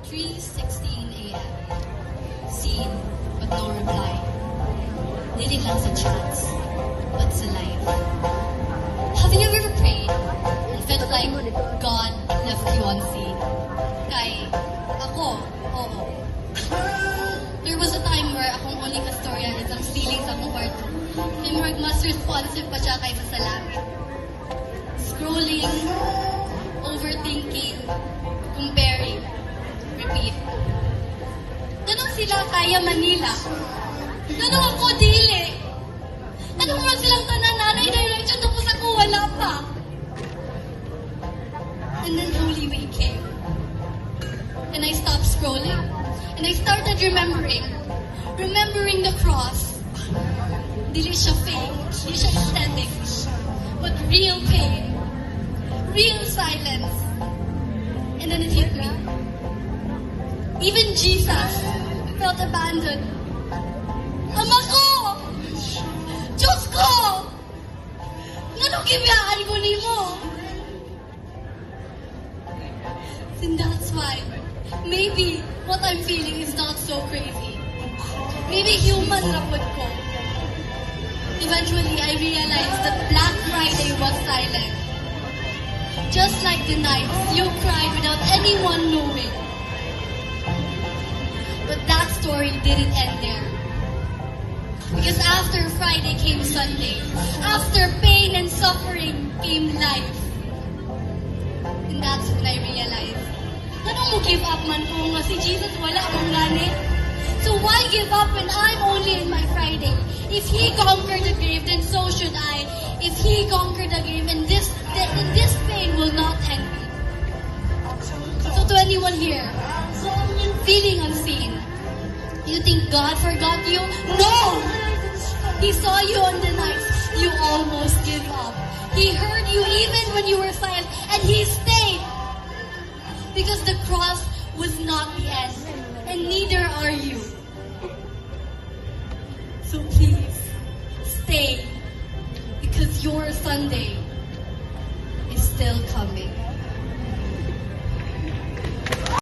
3:16 a.m. Seen, but no reply. Hindi lang sa chats, but sa life. Have you ever prayed and felt like God left you on scene? Kay, ako, oo. There was a time where akong only kastorya is ang feelings akong kwarto. Kaya mas responsive pa siya kaysa sa langit. Scrolling, overthinking, comparing, repeat. Ganun sila kaya Manila. Ganun ako dili. Ano mo silang tanananay direction tapos ako wala pa. And then Holy Week came. And I stopped scrolling. And I started remembering the cross. Dili siya fake, dili siya aesthetic, but real pain, real silence. And then it hit me. Even Jesus felt abandoned. Ama ko! Diyos ko! Nganong gibiyaan ko nimo? And that's why, maybe what I'm feeling is not so crazy. Maybe human rapod ko. Eventually, I realized that Black Friday was silent. Just like the nights you cried without anyone knowing. But that story didn't end there. Because after Friday came Sunday. After pain and suffering came life. And that's when I realized, anong mo give up man kung nga si Jesus wala akong gani? So why give up when I'm only in my Friday? If He conquered the grave, then so should I. If He conquered the grave, and this pain will not end me. So to anyone here, feeling unseen, you think God forgot you? No! He saw you on the nights you almost give up. He heard you even when you were silent, and He stayed. Because the cross was not the end, and neither are you. So please, stay, because your Sunday is still coming.